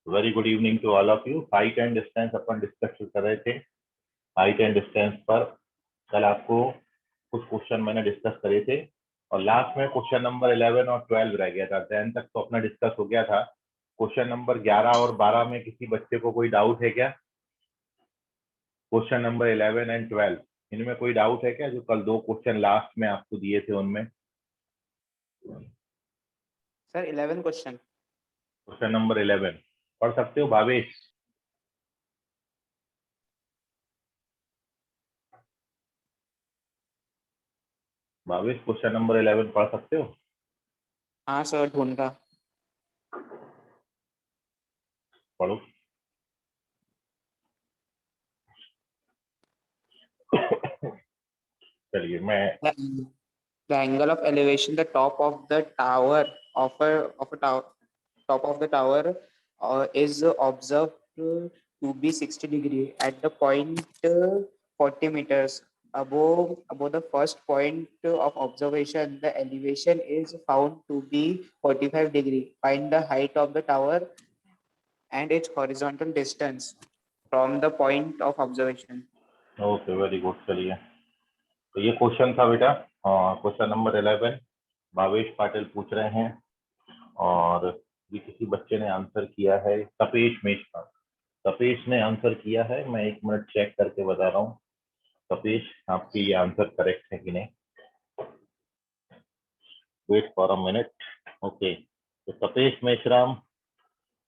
Very good evening to all of you. Height and distance अपन discuss कर रहे थे। हाइट एंड डिस्टेंस पर कल आपको कुछ क्वेश्चन मैंने डिस्कस करे थे और लास्ट में क्वेश्चन नंबर 11 और 12 रह गया था। 10 तक तो अपना डिस्कस हो गया था। क्वेश्चन नंबर 11 और 12 में किसी बच्चे को कोई डाउट है क्या? क्वेश्चन नंबर 11 एंड 12 इनमें कोई डाउट है क्या? जो कल दो क्वेश्चन लास्ट में आपको दिए थे उनमें। Sir 11 question. क्वेश्चन नंबर 11 पढ़ सकते हो भावेश? भावेश क्वेश्चन नंबर 11 पढ़ सकते हो? हाँ सर, ढूंढ रहा। पढ़ो। चलिए मैं The angle of elevation, the top of the tower of a tower, top of the tower is observed to be 60 degree at the point 40 meters above the first point of observation. The elevation is found to be 45 degree. Find the height of the tower and its horizontal distance from the point of observation. Okay very good. चलिए तो ये question था बेटा। Question number 11 Bhavesh Patil पूछ रहे हैं और ये किसी बच्चे ने आंसर किया है। तपेश मेश्राम, तपेश ने आंसर किया है। मैं एक मिनट चेक करके बता रहा हूँ तपेश आपके ये आंसर करेक्ट है कि नहीं। Wait for a minute. Okay तो तपेश मेश्राम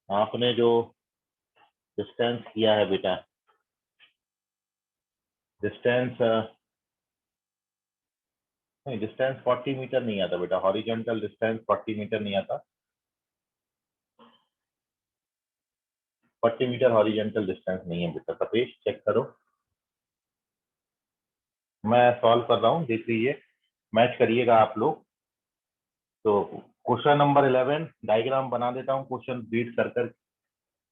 आपने जो डिस्टेंस किया है बेटा, डिस्टेंस नहीं, डिस्टेंस 40 मीटर नहीं आता बेटा। हॉरिजॉन्टल डिस्टेंस 40 मीटर नहीं आता। 40 मीटर हॉरिजॉन्टल डिस्टेंस नहीं है बेटा। तपेश चेक करो, मैं सॉल्व कर रहा हूँ, देख लीजिए, मैच करिएगा आप लोग। तो क्वेश्चन नंबर 11 डायग्राम बना देता हूँ क्वेश्चन रीड कर कर।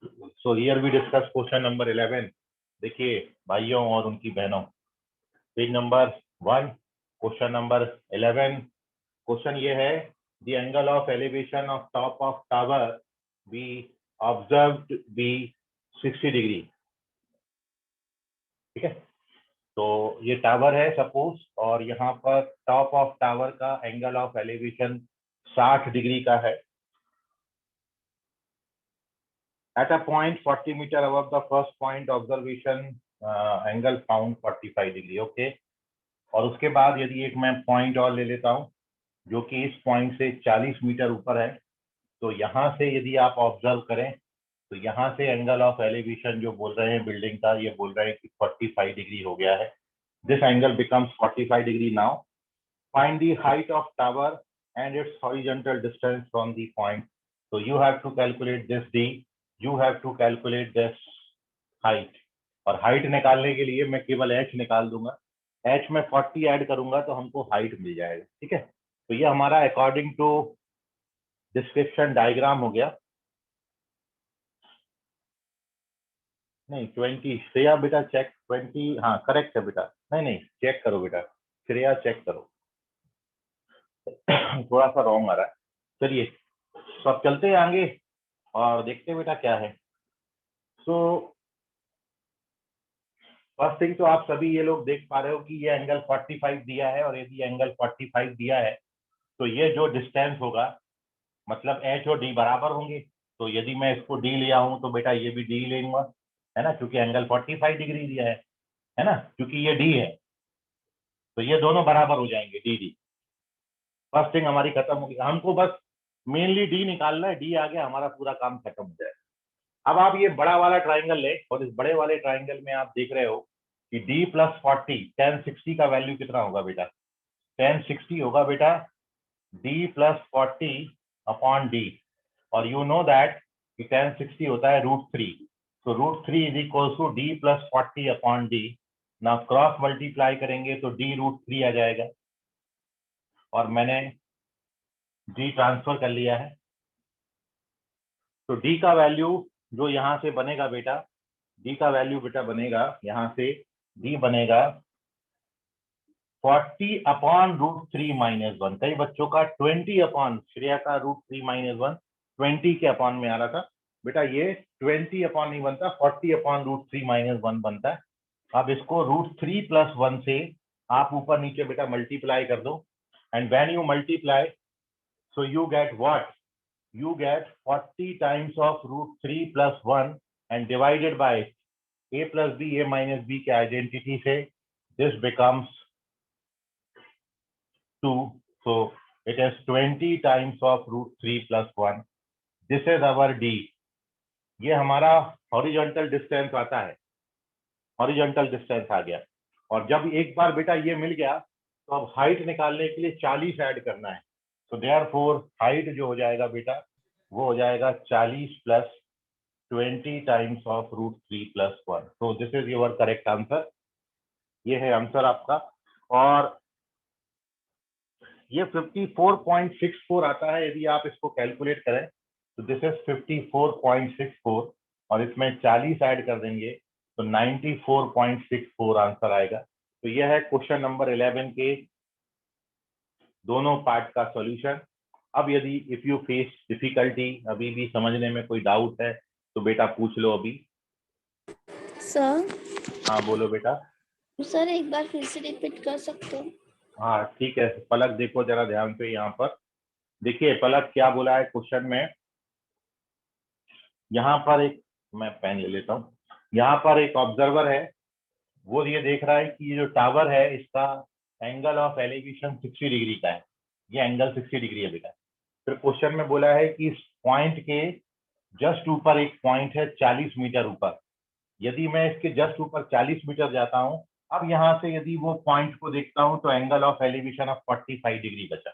So here we discuss question number 11। देखिए भाइयों और उनकी बहनों, page number 1 question number 11। Question ये है, the angle of elevation of top of tower be observed be 60 degree. ठीक है, तो ये टावर है सपोज और यहाँ पर टॉप ऑफ टावर का एंगल ऑफ एलिवेशन 60 डिग्री का है। At a point 40 metre above the first point observation angle found 45 degree. Okay, और उसके बाद यदि एक मैं पॉइंट और ले लेता हूँ जो कि इस पॉइंट से 40 मीटर ऊपर है, तो यहाँ से यदि आप ऑब्जर्व करें तो यहाँ से एंगल ऑफ एलिवेशन जो बोल रहे हैं बिल्डिंग का, ये बोल रहे हैं कि 45 डिग्री हो गया है। This angle becomes 45 degree now. Find the height of tower and its horizontal distance from the point. So you have to calculate this d, you have to calculate this height। और height निकालने के लिए मैं केवल h निकाल दूंगा, h में 40 add करूंगा तो हमको height मिल जाएगा। ठीक है, तो ये हमारा अकॉर्डिंग टू डिस्क्रिप्शन डायग्राम हो गया। नहीं 20 श्रेया बेटा चेक 20, हाँ करेक्ट है बेटा। नहीं नहीं चेक करो बेटा, श्रेया चेक करो थोड़ा सा रॉन्ग आ रहा है। चलिए तो अब चलते हैं आगे और देखते हैं बेटा क्या है। सो फर्स्ट थिंग तो आप सभी ये लोग देख पा रहे हो कि ये एंगल 45 दिया है और यदि एंगल 45 दिया है तो ये जो डिस्टेंस होगा मतलब एच और डी बराबर होंगे। तो यदि मैं इसको डी लिया हूं तो बेटा ये भी डी लूंगा, है ना, क्योंकि एंगल 45 डिग्री दिया है ना, क्योंकि ये डी है तो ये दोनों बराबर हो जाएंगे डी डी। फर्स्ट थिंग हमारी खत्म होगी, हमको बस मेनली डी निकालना है। डी आ गया हमारा पूरा काम खत्म हो जाएगा। अब आप ये बड़ा वाला ट्राइंगल ले और इस बड़े वाले ट्राइंगल में आप देख रहे हो कि d प्लस 40 tan 60 का वैल्यू कितना होगा बेटा? tan 60 होगा बेटा d प्लस 40 अपॉन डी, और यू नो दैट कि tan 60 होता है √3। तो √3 is equal to d plus 40 upon d. ना क्रॉस मल्टीप्लाई करेंगे तो d √3 आ जाएगा और मैंने d ट्रांसफर कर लिया है। तो d का वैल्यू जो यहाँ से बनेगा बेटा, d का वैल्यू बेटा बनेगा यहाँ से, d बनेगा 40 अपॉन √3 माइनस 1। कई बच्चों का 20 अपॉन, श्रेया का √3 माइनस 1 20 के अपॉन में आ रहा था, बेटा ये 20 अपॉन नहीं बनता, 40 अपॉन रूट 3 माइनस 1 बनता है। अब इसको रूट 3 प्लस 1 से आप ऊपर नीचे बेटा मल्टीप्लाई कर दो, and when you multiply so you get what, you get 40 times of root 3 plus 1 and divided by a plus b, a minus b के identity से this becomes 2. So it is 20 times of root 3 plus 1. This is our d. ये हमारा horizontal distance आता है, horizontal distance आ गया। और जब एक बार बेटा ये मिल गया तो अब हाइट निकालने के लिए 40 ऐड करना है। तो देयरफॉर हाइट जो हो जाएगा बेटा वो हो जाएगा 40 plus 20 times of root 3 plus 1। तो this is your correct answer. ये है आंसर आपका। और ये 54.64 आता है यदि आप इसको कैलकुलेट करें तो दिस इज 54.64 और इसमें 40 ऐड कर देंगे तो 94.64 आंसर आएगा। तो यह है क्वेश्चन नंबर 11 के दोनों पार्ट का सॉल्यूशन। अब यदि इफ यू फेस डिफिकल्टी, अभी भी समझने में कोई डाउट है तो बेटा पूछ लो अभी। सर। हाँ बोलो बेटा। सर एक बार फिर से रिपीट कर सकते हो? हाँ ठीक है पलक, देखो जरा ध्यान से यहाँ पर देखिए पलक क्या बोला है क्वेश्चन में। यहाँ पर एक, मैं पेन ले लेता हूँ, यहाँ पर एक ऑब्जर्वर है, वो ये देख रहा है कि ये जो टावर है इसका एंगल ऑफ एलिवेशन 60 डिग्री का है। ये एंगल 60 डिग्री है बेटा। फिर क्वेश्चन में बोला है कि इस पॉइंट के जस्ट ऊपर एक पॉइंट है 40 मीटर ऊपर। यदि मैं इसके जस्ट ऊपर 40 मीटर जाता हूं, अब यहां से यदि वो पॉइंट को देखता हूं तो angle of elevation of 45 degree बचा।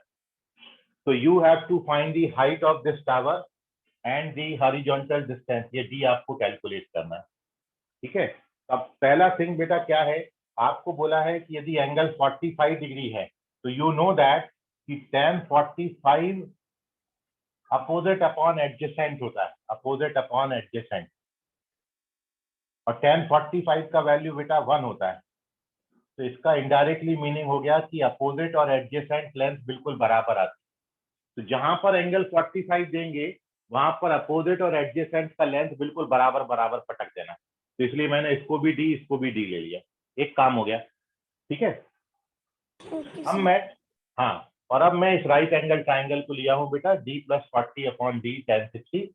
तो you have to find the height of this tower and the horizontal distance. ये डी आपको कैलकुलेट करना है, ठीक है। अब पहला थिंग बेटा क्या है, आपको बोला है कि यदि एंगल 45 डिग्री है तो यू नो दैट कि tan 45 अपोजिट अपॉन एडजेसेंट होता है, अपोजिट अपॉन एडजेसेंट। और tan 45 का वैल्यू बेटा 1 होता है। तो इसका इनडायरेक्टली मीनिंग हो गया कि अपोजिट और एडजेसेंट लेंथ बिल्कुल बराबर आती है। तो जहां पर एंगल 45 देंगे वहां पर अपोजिट और एडजेसेंट का लेंथ बिल्कुल बराबर बराबर पटक देना। तो इसलिए मैंने इसको भी डी, इसको भी डी ले लिया। एक काम हो गया, ठीक है। ओके अब सर। मैं, हाँ, और अब मैं इस राइट एंगल ट्राइंगल को लिया हूं बेटा d plus 40 upon D tan 60।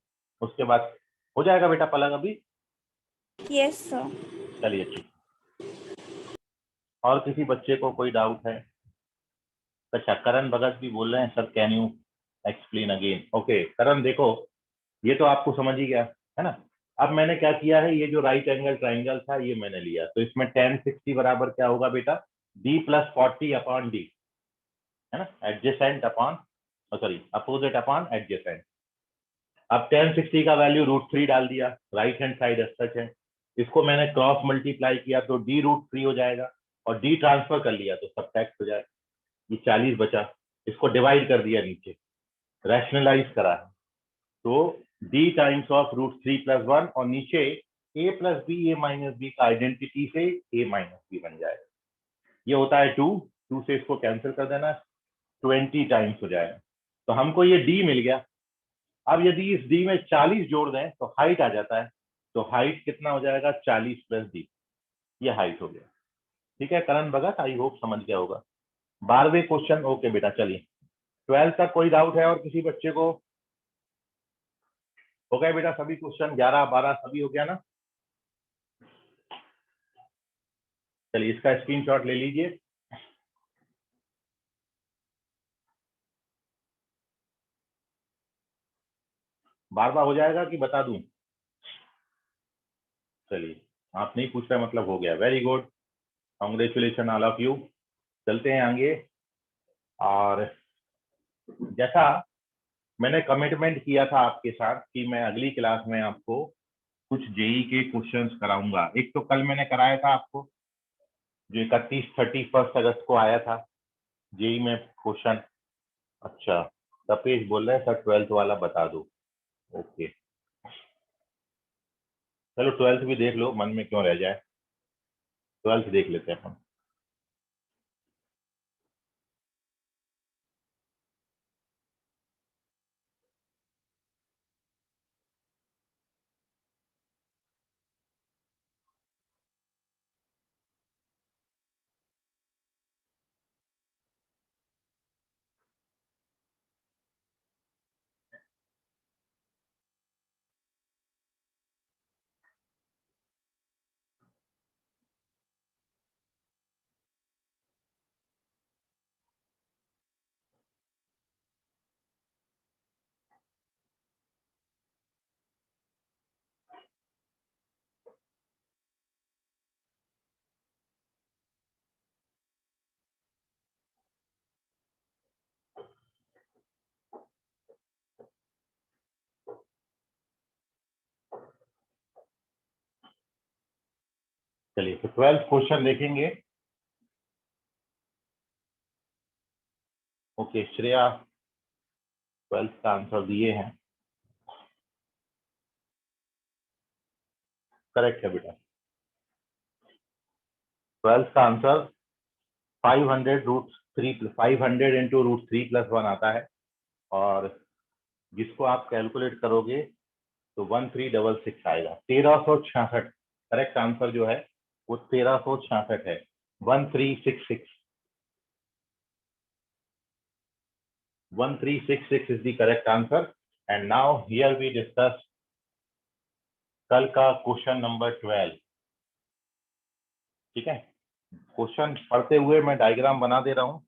उसके बाद हो जाएगा बेटा पलक अभी। Yes sir. चलिए ठीक। और किसी बच्चे को कोई डाउट है? अच्छा करण भगत भी बोल रहे हैं sir can you explain again. Okay Karan देखो, ये तो आपको समझ ही गया है ना। अब मैंने क्या किया है, ये जो राइट एंगल ट्राइंगल था ये मैंने लिया, तो इसमें tan 60 बराबर क्या होगा बेटा, d प्लस 40 अपॉन डी, है ना, adjacent upon, sorry opposite upon adjacent. अब tan 60 का वैल्यू √3 डाल दिया, राइट हैंड साइड सच है। इसको मैंने क्रॉस मल्टीप्लाई किया तो d√3 हो जाएगा, और d ट्रांसफर कर लिया तो सबट्रैक्ट हो जाएगा। ये 40 बचा, इसको डिवाइड कर दिया नीचे, रैशनलाइज करा, तो d टाइम्स ऑफ √3 प्लस 1 और नीचे a plus b, a minus b का आइडेंटिटी से a माइनस बी बन जाएगा। ये होता है 2, 2 से इसको कैंसिल कर देना, 20 टाइम्स हो जाएगा। तो हमको ये d मिल गया। अब यदि इस d में 40 जोड़ दें तो हाइट आ जाता है, तो हाइट कितना हो जाएगा, 40 प्लस d, ये हाइट हो गया। ठीक है करण भगत, आई होप समझ गया होगा। 12वें क्वेश्चन, ओके बेटा चलिए। 12 तक कोई डाउट है और किसी बच्चे को? हो गए बेटा सभी क्वेश्चन, 11 12 सभी हो गया ना। चलिए इसका स्क्रीनशॉट ले लीजिए। बार बार हो जाएगा कि बता दूं? चलिए आप नहीं पूछ रहे मतलब हो गया, very good, congratulation all of you. चलते हैं आगे। और जैसा मैंने कमिटमेंट किया था आपके साथ कि मैं अगली क्लास में आपको कुछ जेई के क्वेश्चंस कराऊंगा। एक तो कल मैंने कराया था आपको, जो 31 अगस्त को आया था जेई में क्वेश्चन। अच्छा तपेश बोल रहे हैं सर 12th वाला बता दो। ओके चलो 12th भी देख लो, मन में क्यों रह जाए, 12th देख लेते हैं अपन। चलिए तो 12th क्वेश्चन देखेंगे। ओके श्रेया 12th का आंसर दिए हैं, करेक्ट है बेटा। 12th का आंसर 500 इंटू रूट 3 प्लस 1 आता है, और जिसको आप कैलकुलेट करोगे तो 1366 आएगा। 1366 करेक्ट आंसर जो है वो 1366 है। 1366 1366 is the correct answer. And now here we discuss कल का क्वेश्चन नंबर 12। ठीक है, क्वेश्चन पढ़ते हुए मैं डायग्राम बना दे रहा हूं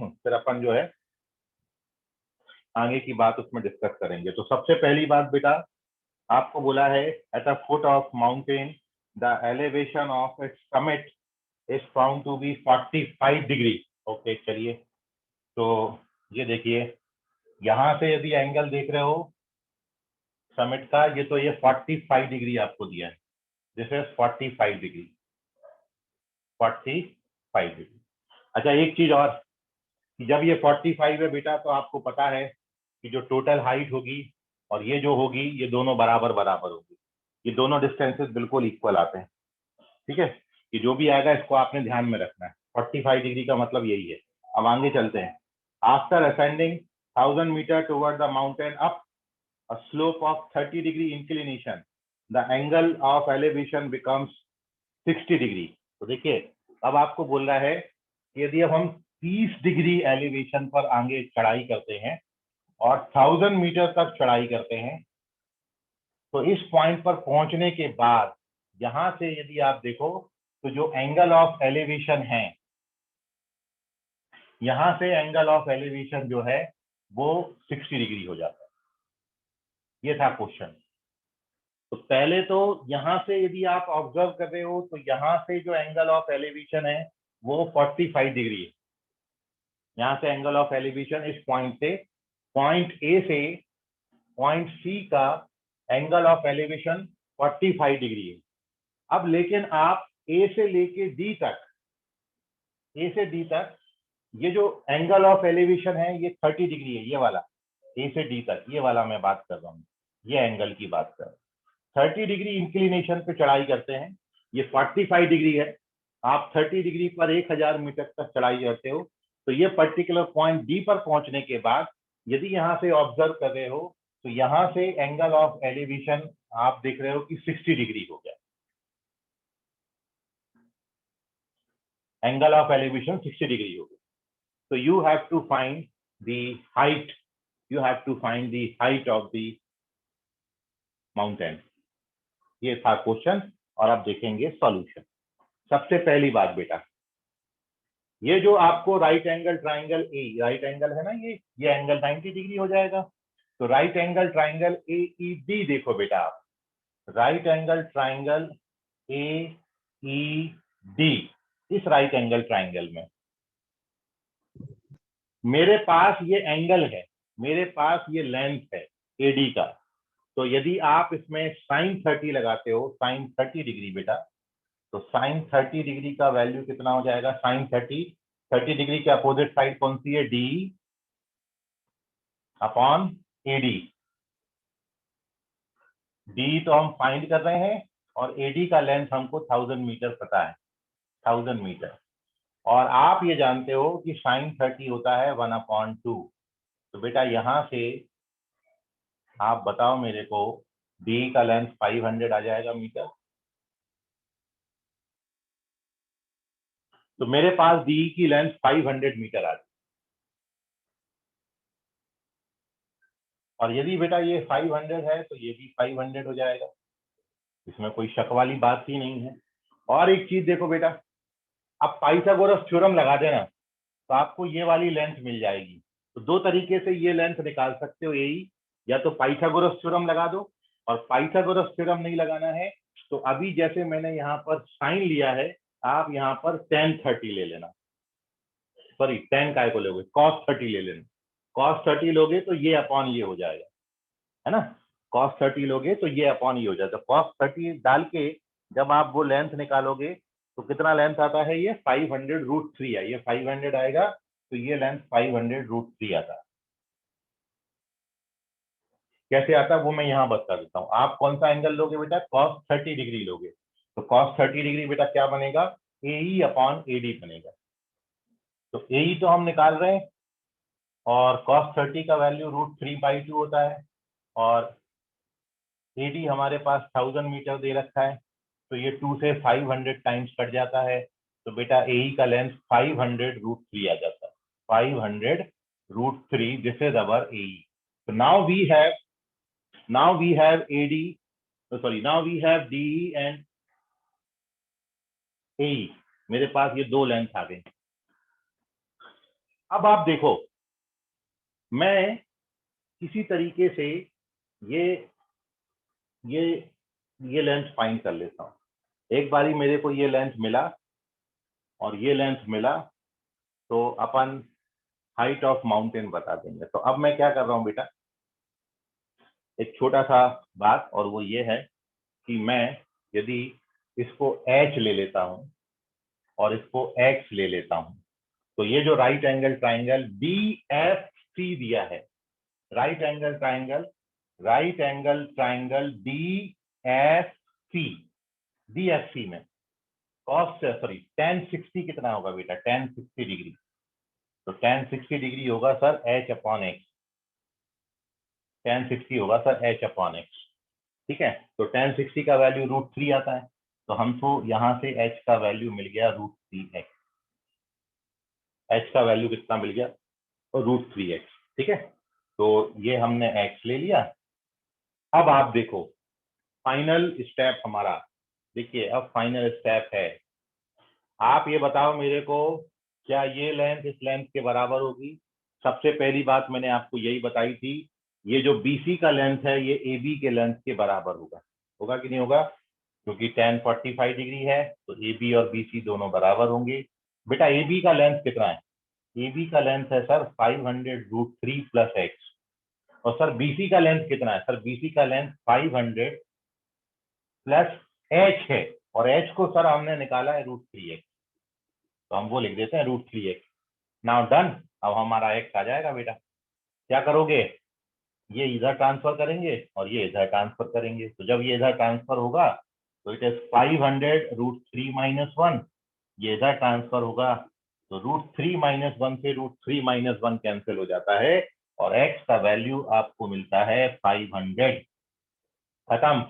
फिर अपन जो है आगे की बात उसमें डिस्कस करेंगे। तो सबसे पहली बात बेटा आपको बोला है at the foot of mountain the elevation of its summit is found to be 45 degree. Okay चलिए, तो ये देखिए यहां से यदि एंगल देख रहे हो समिट का, ये तो ये 45 डिग्री आपको दिया है। This is 45 degree, 45 degree. अच्छा एक चीज और कि जब ये 45 है बेटा तो आपको पता है कि जो टोटल हाइट होगी और ये जो होगी ये दोनों बराबर बराबर होगी, ये दोनों डिस्टेंसेस बिल्कुल इक्वल आते हैं। ठीक है, कि जो भी आएगा इसको आपने ध्यान में रखना है। 45 डिग्री का मतलब यही है। अब आगे चलते हैं। After ascending 1000 metre toward the mountain up a slope of 30 degree inclination, the angle of elevation becomes 60 degree। तो देखिए अब आपको बोल रहा है कि यदि अब हम 30 डिग्री एलिवेशन पर आगे चढ़ाई करते हैं और 1000 मीटर तक चढ़ाई करते हैं, तो इस पॉइंट पर पहुंचने के बाद यहां से यदि आप देखो तो जो एंगल ऑफ एलिवेशन है, यहां से एंगल ऑफ एलिवेशन जो है वो 60 डिग्री हो जाता है। ये था क्वेश्चन। तो पहले तो यहां से यदि आप ऑब्जर्व कर रहे हो तो यहां से जो एंगल ऑफ एलिवेशन है वो 45 डिग्री है। यहां से एंगल ऑफ एलिवेशन इस पॉइंट से, पॉइंट ए से पॉइंट सी का एंगल ऑफ एलिवेशन 45 डिग्री है। अब लेकिन आप ए से लेके डी तक, ए से डी तक ये जो एंगल ऑफ एलिवेशन है ये 30 डिग्री है। ये वाला ए से डी तक, ये वाला मैं बात कर रहा हूँ, ये एंगल की बात कर रहा हूँ। 30 डिग्री इंक्लिनेशन पे चढ़ाई करते हैं, ये 45 डिग्री है। आप 30 डिग्री पर 1000 मीटर तक चढ़ाई करते हो, तो ये पर्टिकुलर पॉइंट डी पर पहुंचने के बाद यदि यहां से ऑब्जर्व कर रहे हो तो यहां से एंगल ऑफ एलिवेशन आप देख रहे हो कि 60 डिग्री हो गया। एंगल ऑफ एलिवेशन 60 डिग्री हो गया। तो you have to find the height, you have to find the height of the mountain. ये था क्वेश्चन, और अब देखेंगे सॉल्यूशन। सबसे पहली बात बेटा, ये जो आपको right angle triangle A, right angle है ना, ये एंगल 90 डिग्री हो जाएगा। तो right angle triangle A E D देखो बेटा आप, right angle triangle A E D, इस राइट एंगल ट्राइंगल में मेरे पास ये एंगल है, मेरे पास ये लेंथ है एडी का। तो यदि आप इसमें साइन 30 लगाते हो, साइन 30 डिग्री बेटा, तो साइन 30 डिग्री का वैल्यू कितना हो जाएगा? साइन 30 डिग्री के अपोजिट साइड कौन सी है? D upon AD. डी तो हम फाइंड कर रहे हैं और एडी का लेंथ हमको 1000 मीटर पता है, 1000 मीटर। और आप ये जानते हो कि साइन 30 होता है 1/2। तो बेटा यहां से आप बताओ मेरे को, डी का लेंथ 500 आ जाएगा मीटर। तो मेरे पास डी की लेंथ 500 मीटर आ गई। और यदि बेटा ये 500 है तो ये भी 500 हो जाएगा, इसमें कोई शक वाली बात ही नहीं है। और एक चीज देखो बेटा, अब पाइथागोरस थ्योरम लगा देना तो आपको ये वाली लेंथ मिल जाएगी। तो दो तरीके से ये लेंथ निकाल सकते हो, यही या तो पाइथागोरस थ्योरम लगा दो, और पाइथागोरस थ्योरम नहीं लगाना है तो अभी जैसे मैंने यहाँ पर साइन लिया है, आप यहाँ पर tan 30 ले लेना, सॉरी tan काय को लोगे, cos 30 ले लेना। cos 30 लोगे तो ये अपॉन ये हो जाएगा, है ना। cos 30 लोगे तो ये अपॉन ये हो जाएगा। cos 30 डाल के जब आप वो लेंथ निकालोगे तो कितना लेंथ आता है, ये 500√3 है, ये 500 आएगा, तो ये लेंथ 500√3 आता है। कैसे आता है वो मैं यहाँ बता देता हूँ। आप कौन सा एंगल लोगे बेटा, cos 30 डिग्री लोगे, तो cos 30 डिग्री बेटा क्या बनेगा, AE अपॉन AD बनेगा। तो AE तो हम निकाल रहे हैं, और cos 30 का वैल्यू √3/2 होता है, और AD हमारे पास 1000 मीटर दे रखा है, तो ये 2 से 500 टाइम्स कट जाता है, तो बेटा AE का लेंथ 500√3 आ जाता है, 500√3, this is our AE। So now we have AD, sorry, now we have DE and AE, मेरे पास ये दो लेंथ आ गए। अब आप देखो, मैं किसी तरीके से ये लेंथ फाइंड कर लेता हूं। एक बारी मेरे को ये लेंथ मिला और ये लेंथ मिला, तो अपन हाइट ऑफ माउंटेन बता देंगे। तो अब मैं क्या कर रहा हूं बेटा, एक छोटा सा बात, और वो ये है कि मैं यदि इसको H ले लेता हूं और इसको X ले लेता हूं, तो ये जो राइट एंगल ट्राइंगल BFC दिया है, राइट एंगल ट्राइंगल DFC में tan 60 कितना होगा बेटा, tan 60 डिग्री, तो tan 60 डिग्री होगा sir H upon X, tan 60 होगा सर H अपॉन X, ठीक है। तो tan 60 का वैल्यू √3 आता है, तो हमको यहाँ से H का वैल्यू मिल गया √3x, H का वैल्यू कितना मिल गया, √3x, ठीक है। तो ये हमने X ले लिया। अब आप देखो फाइनल स्टेप हमारा, देखिए अब फाइनल स्टेप है, आप ये बताओ मेरे को, क्या ये लेंथ इस लेंथ के बराबर होगी। सबसे पहली बात मैंने आपको यही बताई थी, ये जो BC का लेंथ है ये AB के लेंथ के बराबर होगा, होगा कि नहीं होगा, क्योंकि tan 45 डिग्री है, तो AB और BC दोनों बराबर होंगे। बेटा AB का लेंथ कितना है, AB का लेंथ है सर 500√3 + x, और सर BC का लेंथ कितना है, सर BC का लेंथ 500 + h है, और h को सर हमने निकाला है √3x, तो हम वो लिख देते हैं √3x। नाउ डन, अब हमारा x आ जाएगा बेटा। क्या करोगे, ये इधर ट्रांसफर करेंगे और ये इधर ट्रांसफर करेंगे, तो जब ये इधर ट्रांसफर होगा तो इट इज 500√3 - 1, ये इधर ट्रांसफर होगा तो √3 - 1 से √3 - 1 कैंसिल हो जाता है, और x का वैल्यू आपको मिलता है 500। खत्म,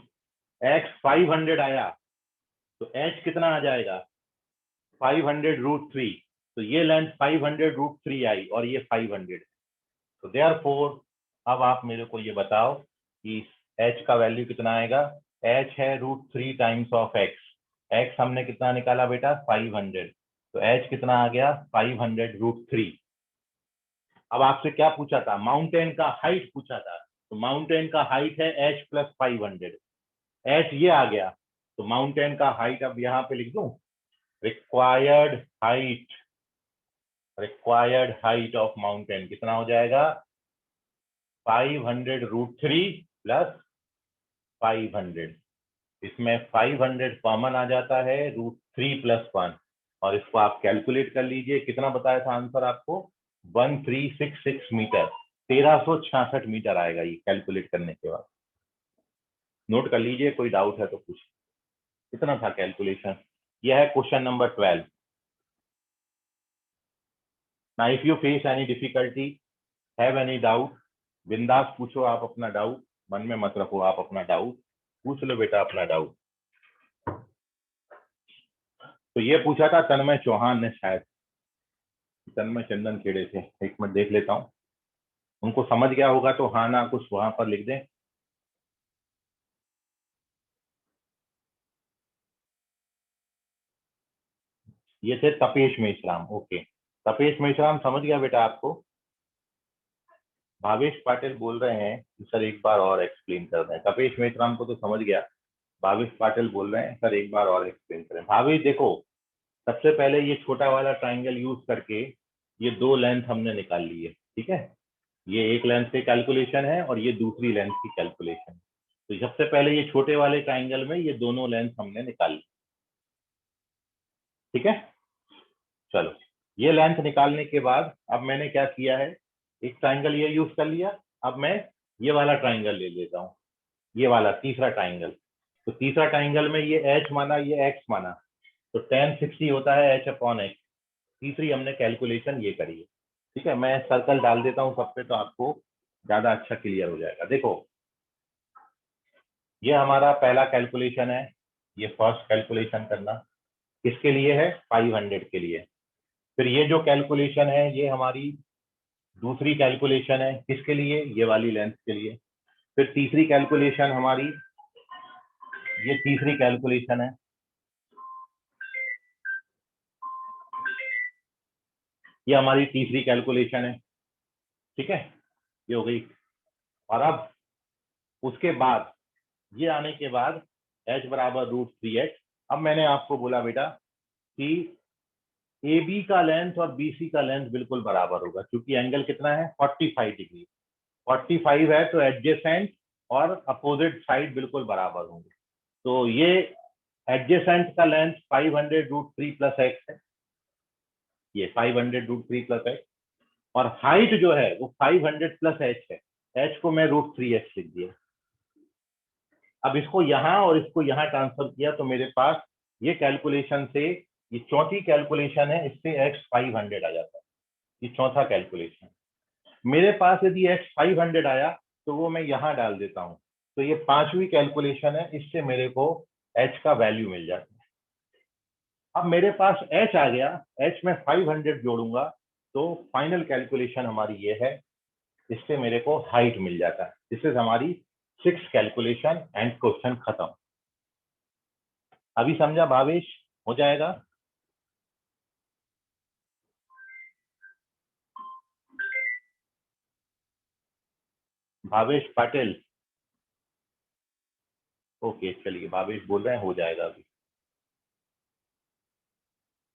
x 500 आया, तो h कितना आ जाएगा 500√3, तो ये लेंथ 500√3 आई और ये 500, तो देयरफॉर अब आप मेरे को ये बताओ कि h का वैल्यू कितना आएगा, h है √3 टाइम्स ऑफ x हमने कितना निकाला बेटा 500, तो h कितना आ गया 500√3। अब आपसे क्या पूछा था, माउंटेन का हाइट पूछा था, तो माउंटेन का हाइट है h + 500, h ये आ गया, तो माउंटेन का हाइट अब यहाँ पे लिख दूं, रिक्वायर्ड हाइट ऑफ माउंटेन कितना हो जाएगा 500√3 + 500, इसमें 500 कॉमन आ जाता है, √3 + 1, और इसको आप कैलकुलेट कर लीजिए, कितना बताया था आंसर आपको 1366 मीटर, 1366 मीटर आएगा ये कैलकुलेट करने के बाद। नोट कर लीजिए, कोई डाउट है तो पूछ, कितना था कैलकुलेशन। यह है question number 12। Now if you face any difficulty, have any doubt, बिंदास पूछो आप अपना डाउट, मन में मत रखो, आप अपना डाउट पूछ लो बेटा, अपना डाउट। तो ये पूछा था तन्मय चौहान ने, शायद तन्मय चंदन खेड़े से, एक मिनट देख लेता हूँ, उनको समझ गया होगा तो हाँ ना कुछ वहां पर लिख दें। ये थे तपेश मेश्राम, ओके, तपेश मेश्राम समझ गया बेटा आपको। भावेश पाटिल बोल रहे हैं कि सर एक बार और एक्सप्लेन कर दें, तपेश मेश्राम को तो समझ गया, भावेश पाटिल बोल रहे हैं सर एक बार और एक्सप्लेन करें। भावेश देखो, सबसे पहले ये छोटा वाला ट्राइंगल यूज करके ये दो लेंथ हमने निकाल ली है, ठीक है, ये एक लेंथ की कैलकुलेशन है और ये दूसरी लेंथ की कैलकुलेशन। तो सबसे पहले ये छोटे वाले ट्राइंगल में ये दोनों लेंथ हमने निकाल ली, ठीक है। चलो, ये लेंथ निकालने के बाद अब मैंने क्या किया है, एक ट्राइंगल ये यूज कर लिया। अब मैं ये वाला ट्राइंगल ले लेता हूँ, ये वाला तीसरा ट्राइंगल। तो तीसरा ट्राइंगल में ये एच माना, ये एक्स माना, तो tan 60 होता है एच अपॉन एक्स। तीसरी हमने कैलकुलेशन ये करी है, ठीक है। मैं सर्कल डाल देता हूँ सब पे तो आपको ज्यादा अच्छा क्लियर हो जाएगा। देखो, ये हमारा पहला कैलकुलेशन है, ये फर्स्ट कैलकुलेशन करना किसके लिए है, 500 के लिए। फिर ये जो कैलकुलेशन है ये हमारी दूसरी कैलकुलेशन है, किसके लिए, ये वाली लेंथ के लिए। फिर तीसरी कैलकुलेशन हमारी, ये तीसरी कैलकुलेशन है, ये हमारी तीसरी कैलकुलेशन है, ठीक है, ये हो गई। और अब उसके बाद ये आने के बाद h बराबर √3h। अब मैंने आपको बोला बेटा कि ए बी का लेंथ और बी सी का लेंथ बिल्कुल बराबर होगा, क्योंकि एंगल कितना है, 45 डिग्री। 45 है तो एडजेसेंट और अपोजिट साइड बिल्कुल बराबर होंगे। तो ये एडजेसेंट का लेंथ 500√3 प्लस एक्स है, ये 500√3 प्लस एक्स। और हाइट जो है वो 500 प्लस एच है, एच को मैं √3h लिख दिया। अब इसको यहाँ और इसको यहाँ ट्रांसफर किया तो मेरे पास ये कैलकुलेशन से, ये चौथी कैलकुलेशन है, इससे x 500 आ जाता है। ये चौथा कैलकुलेशन। मेरे पास यदि x 500 आया तो वो मैं यहाँ डाल देता हूँ, तो ये पांचवी कैलकुलेशन है, इससे मेरे को h का वैल्यू मिल जाता है। अब मेरे पास h आ गया, h में 500 जोड़ूंगा तो फाइनल कैलकुलेशन हमारी ये है, इससे मेरे को हाइट मिल जाता है। दिस इज हमारी 6th कैलकुलेशन एंड क्वेश्चन खत्म। अभी समझा भावेश, हो जाएगा। भावेश पाटिल, ओके चलिए, भावेश बोल रहे हैं हो जाएगा अभी।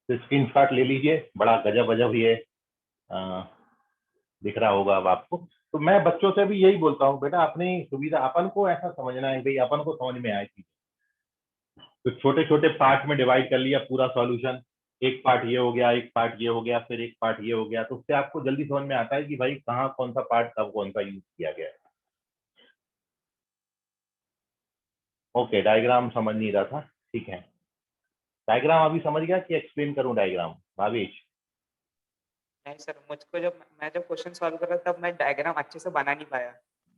तो स्क्रीनशॉट ले लीजिए, बड़ा गजब अजब ये दिख रहा होगा अब आपको। तो मैं बच्चों से भी यही बोलता हूँ, बेटा अपनी सुविधा, अपन को ऐसा समझना है भाई, अपन को समझ में आए चीज। तो छोटे छोटे पार्ट में डिवाइड कर लिया पूरा सॉल्यूशन, एक पार्ट ये हो गया, एक पार्ट ये हो गया, फिर एक पार्ट ये हो गया, तो उससे आपको जल्दी समझ में आता है कि भाई कहाँ कौन सा पार्ट कब कौन सा यूज किया गया है। ओके, डायग्राम समझ नहीं रहा था, ठीक है। डायग्राम अभी समझ गया कि एक्सप्लेन करूं डायग्राम, भावेश? नहीं सर, मुझको जब मैं जब क्वेश्चन सॉल्व कर रहा था तब मैं डायग्राम अच्छे से बना नहीं पाया।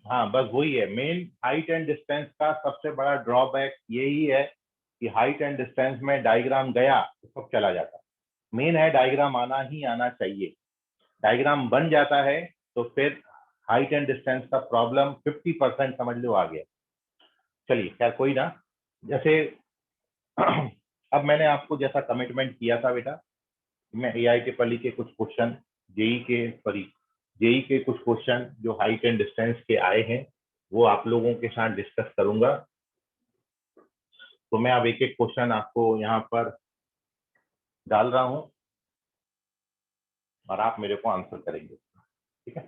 हाँ, बस वही है मेन। हाइट एंड डिस्टेंस का सबसे बड़ा ड्रॉबैक यही है कि हाइट एंड डिस्टेंस में डायग्राम गया तो सब चला जाता है। मेन है डायग्राम आना ही आना चाहिए। डायग्राम बन जाता है तो फिर हाइट एंड डिस्टेंस का प्रॉब्लम 50% समझ लो आ गया। चलिए खैर कोई ना। जैसे अब मैंने आपको जैसा कमिटमेंट किया था बेटा, मैं AITREE के कुछ क्वेश्चन, जेई के कुछ क्वेश्चन जो हाइट एंड डिस्टेंस के आए हैं वो आप लोगों के साथ डिस्कस करूंगा। तो मैं अब एक एक क्वेश्चन आपको यहाँ पर डाल रहा हूँ और आप मेरे को आंसर करेंगे, ठीक है।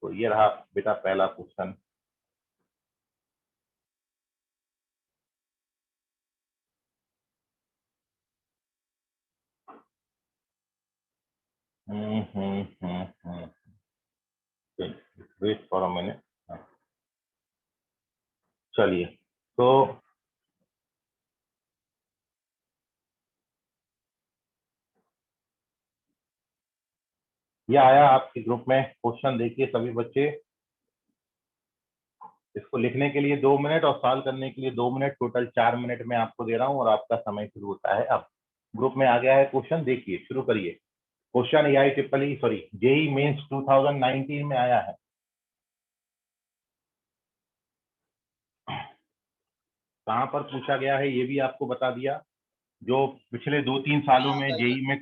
तो ये रहा बेटा पहला question. Wait for a minute. चलिए, तो ये आया आपके ग्रुप में क्वेश्चन, देखिए सभी बच्चे। इसको लिखने के लिए 2 मिनट और सॉल्व करने के लिए 2 मिनट, टोटल 4 मिनट में आपको दे रहा हूँ और आपका समय शुरू होता है अब। ग्रुप में आ गया है क्वेश्चन, देखिए शुरू करिए। क्वेश्चन जेई मेंस 2019 में आया है। कहाँ पर पूछा गया है ये भी आपको बता दिया। जो पिछले 2-3 सालों में जेई में,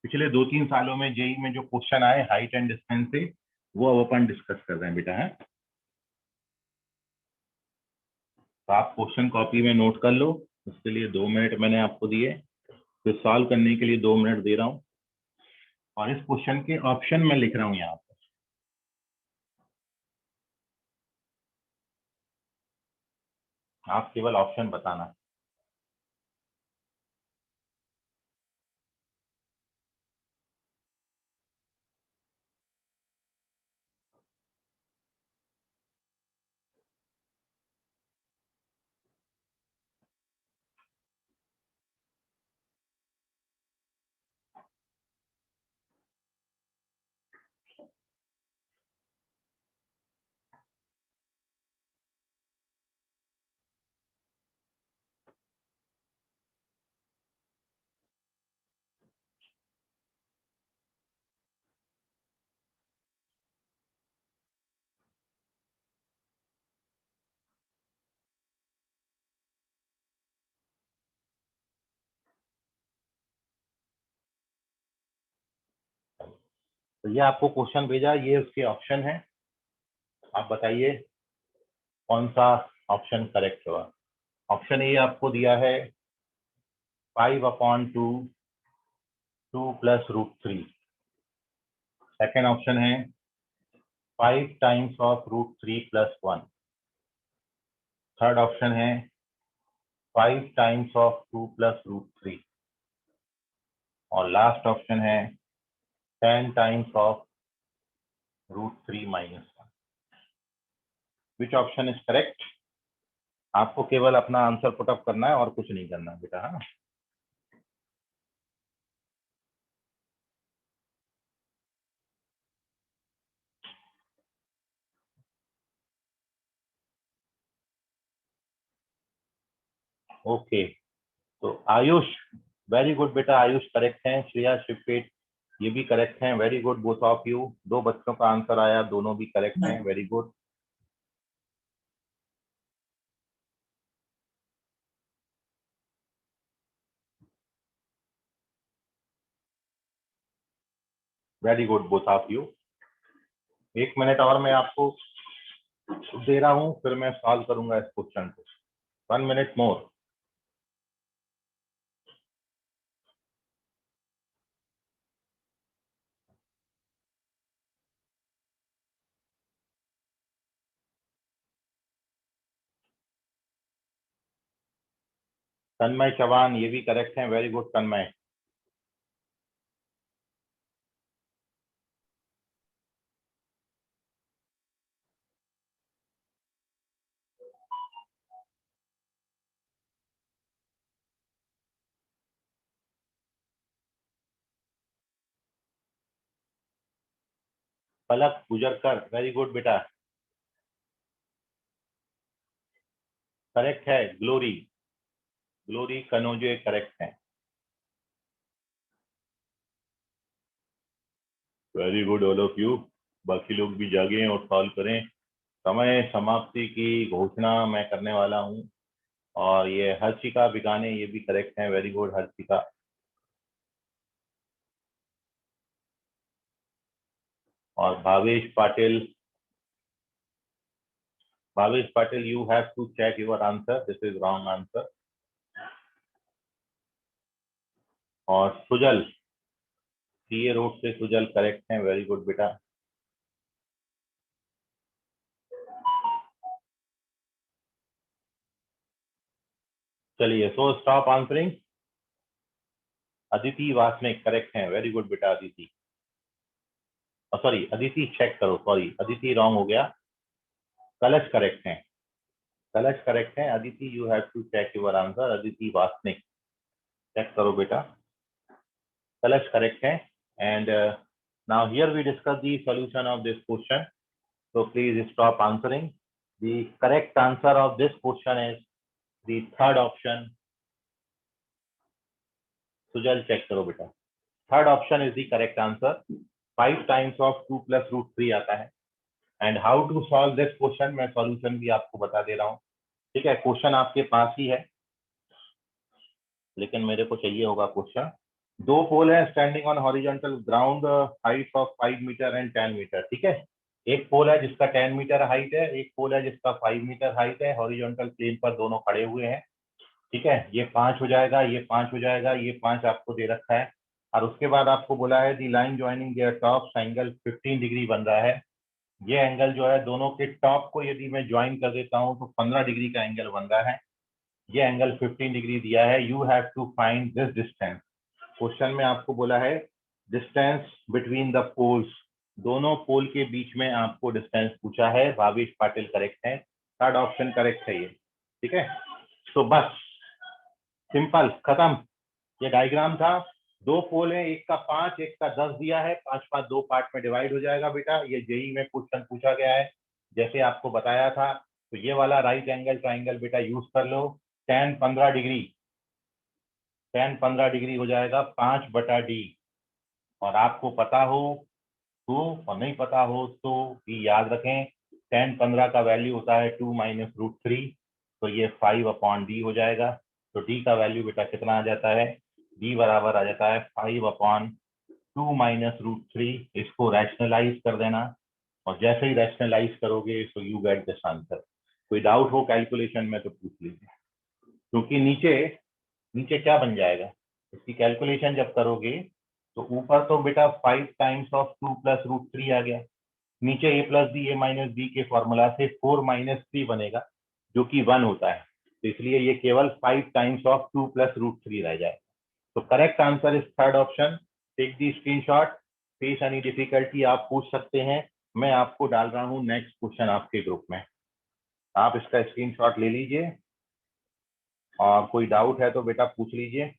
पिछले 2-3 सालों में जेई में जो क्वेश्चन आए हाइट एंड डिस्टेंस से, वो अब अपन डिस्कस कर रहे हैं बेटा, है। तो आप क्वेश्चन कॉपी में नोट कर लो, उसके लिए 2 मिनट मैंने आपको दिए, फिर सॉल्व करने के लिए 2 मिनट दे रहा हूँ और इस क्वेश्चन के ऑप्शन में लिख रहा हूँ यहाँ पर। आप केवल ऑप्शन बताना। तो ये आपको क्वेश्चन भेजा, ये उसके ऑप्शन है, आप बताइए कौन सा ऑप्शन करेक्ट होगा। ऑप्शन ए आपको दिया है 5/2 2 + √3। सेकेंड ऑप्शन है 5 टाइम्स ऑफ √3 + 1। थर्ड ऑप्शन है 5 टाइम्स ऑफ 2 + √3। और लास्ट ऑप्शन है 10 times of √3 - 1। Which option is correct? आपको केवल अपना आंसर पुटअप करना है और कुछ नहीं करना बेटा। हाँ, ओके। तो आयुष, वेरी गुड बेटा, आयुष करेक्ट हैं। श्रेया शिवपेट ये भी करेक्ट हैं, very good both of you. 2 बच्चों का आंसर आया, दोनों भी करेक्ट हैं, very good. Very good both of you. 1 minute और मैं आपको दे रहा हूं, फिर मैं सॉल्व करूंगा इस क्वेश्चन को। 1 मिनट मोर। तन्मय चौहान ये भी करेक्ट हैं, वेरी गुड तन्मय। पलक गुजरकर, वेरी गुड बेटा, करेक्ट है। ग्लोरी, ग्लोरी कनोजे करेक्ट है, very good all of you. बाकी लोग भी जागे और सॉल्व करें। समय समाप्ति की घोषणा मैं करने वाला हूं। और ये हर्षिका बिगाने ये भी करेक्ट है, वेरी गुड हर्षिका। और Bhavesh Patil you have to check your answer, this is wrong answer. और सुजल, सीए रोड से सुजल करेक्ट है, वेरी गुड बेटा। चलिए, so stop answering. Aditi Vasnik correct है, वेरी गुड बेटा अदिति। सॉरी अदिति चेक करो, सॉरी अदिति रॉन्ग हो गया। कलश करेक्ट है, कलश करेक्ट है। Aditi you have to check your answer, Aditi Vasnik check करो बेटा। कलश correct है। And now here we discuss the solution of this question. So please stop answering. The correct answer of this question is the third option. Sujal check करो बेटा। Third option is the correct answer. 5 times of 2 + √3 आता है। And how to solve this question मैं solution भी आपको बता दे रहा हूँ। ठीक है, क्वेश्चन आपके पास ही है, लेकिन मेरे को चाहिए होगा क्वेश्चन। 2 पोल है standing on horizontal ground, height of 5 metre and 10 metre. ठीक है, एक पोल है जिसका 10 मीटर हाइट है, एक पोल है जिसका 5 मीटर हाइट है। हॉरिजॉन्टल प्लेन पर दोनों खड़े हुए हैं। ठीक है, ये 5 हो जाएगा, ये 5 हो जाएगा, ये 5 आपको दे रखा है। और उसके बाद आपको बोला है the line joining their tops angle 15 degree बन रहा है। ये एंगल जो है दोनों के टॉप को यदि मैं ज्वाइन कर देता हूं तो 15 डिग्री का एंगल बन रहा है। ये एंगल 15 डिग्री दिया है। You have to find this distance. Question में आपको बोला है डिस्टेंस बिटवीन द पोल्स, दोनों पोल के बीच में आपको डिस्टेंस पूछा है। भावेश पाटिल करेक्ट है, थर्ड ऑप्शन करेक्ट है ये। ठीक है, तो बस सिंपल खत्म। ये डायग्राम था। दो पोल है, एक का 5 एक का 10 दिया है। 5 5 दो पार्ट में डिवाइड हो जाएगा बेटा। ये जेई में क्वेश्चन पूछा गया है जैसे आपको बताया था। तो ये वाला राइट एंगल ट्राइंगल बेटा यूज कर लो। tan 15 डिग्री, tan 15 डिग्री हो जाएगा 5/d। और आपको पता हो तो और नहीं पता हो तो भी याद रखें, tan 15 का वैल्यू होता है 2 - √3। तो ये 5/d हो जाएगा। तो d का वैल्यू बेटा कितना आ जाता है? d बराबर आ जाता है 5/2 - √3। इसको रैशनलाइज कर देना और जैसे ही रैशनलाइज करोगे तो यू गेट दिस आंसर। कोई डाउट हो कैलकुलेशन में तो पूछ लीजिए, क्योंकि नीचे नीचे क्या बन जाएगा इसकी कैलकुलेशन जब करोगे तो ऊपर तो बेटा 5 टाइम्स ऑफ 2 + √3 आ गया। नीचे a + b a - b के फॉर्मूला से 4 - 3 बनेगा जो कि 1 होता है। तो इसलिए ये केवल 5 टाइम्स ऑफ 2 + √3 रह जाए। तो correct answer is third option. Take the screenshot. Face any difficulty आप पूछ सकते हैं। मैं आपको डाल रहा हूँ नेक्स्ट क्वेश्चन आपके ग्रुप में, आप इसका स्क्रीनशॉट ले लीजिए और कोई डाउट है तो बेटा पूछ लीजिए।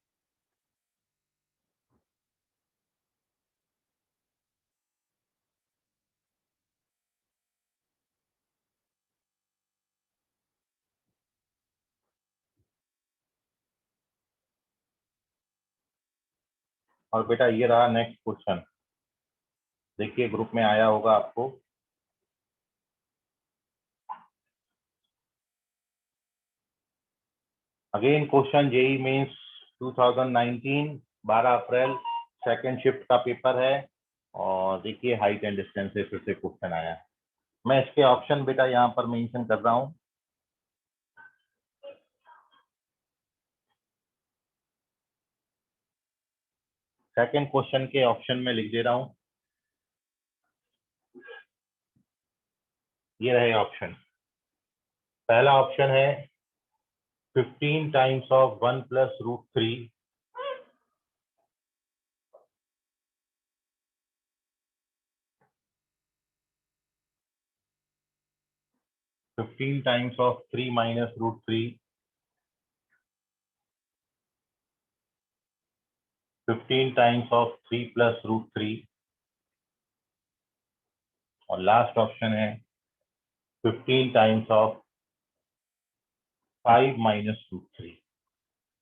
और बेटा ये रहा नेक्स्ट क्वेश्चन, देखिए ग्रुप में आया होगा आपको। अगेन क्वेश्चन जेई मेंस 2019 12 अप्रैल सेकंड शिफ्ट का पेपर है। और देखिए हाइट एंड डिस्टेंस से फिर से क्वेश्चन आया है। मैं इसके ऑप्शन बेटा यहाँ पर मेंशन कर रहा हूँ। सेकंड क्वेश्चन के ऑप्शन में लिख दे रहा हूँ। ये रहे ऑप्शन। पहला ऑप्शन है 15 times of 1 + √3, 15 times of 3 - √3, 15 times of 3 + √3 और लास्ट ऑप्शन है 15 times of 5 - √3।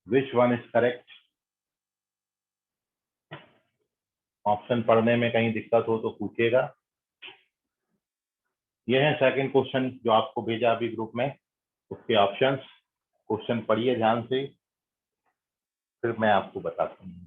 Which one is correct? Option पढ़ने में कहीं दिक्कत हो तो पूछेगा। ये है सेकंड क्वेश्चन जो आपको भेजा अभी ग्रुप में, उसके ऑप्शंस। क्वेश्चन पढ़िए ध्यान से, फिर मैं आपको बताता हूँ।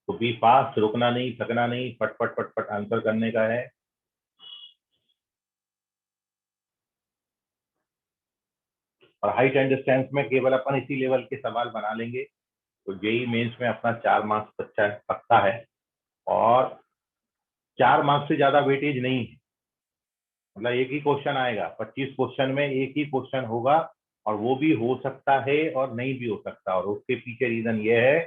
तो बी फास्ट, रुकना नहीं, थकना नहीं, फटफट फटफट आंसर करने का है। और हाइट एंड डिस्टेंस में केवल अपन इसी लेवल के सवाल बना लेंगे। तो जेई मेंस में अपना 4 मार्क्स अच्छा पक्का है और 4 मार्क्स से ज्यादा वेटेज नहीं है। मतलब एक ही क्वेश्चन आएगा, 25 क्वेश्चन में एक ही क्वेश्चन होगा और वो भी हो सकता है और नहीं भी हो सकता। और उसके पीछे रीजन ये है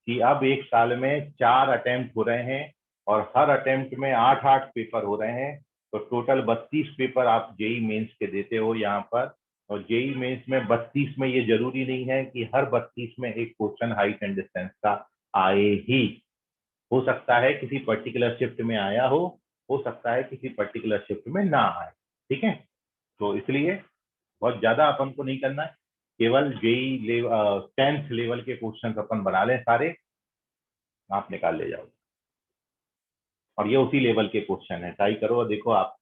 कि अब एक साल में 4 अटेम्प्ट हो रहे हैं और हर अटेम्प्ट में 8-8 पेपर हो रहे हैं। तो टोटल 32 पेपर आप जेई मेंस के देते हो यहाँ पर। और जेई मेंस में 32 में ये जरूरी नहीं है कि हर 32 में एक क्वेश्चन हाइट एंड डिस्टेंस का आए ही। हो सकता है किसी पर्टिकुलर शिफ्ट में आया हो सकता है किसी पर्टिकुलर शिफ्ट में ना आए। ठीक है, तो इसलिए बहुत ज्यादा अपन को नहीं करना है। केवल जेई 10th लेवल के क्वेश्चन अपन बना लें सारे, आप निकाल ले जाओ। और ये उसी लेवल के क्वेश्चन है, ट्राई करो और देखो आप।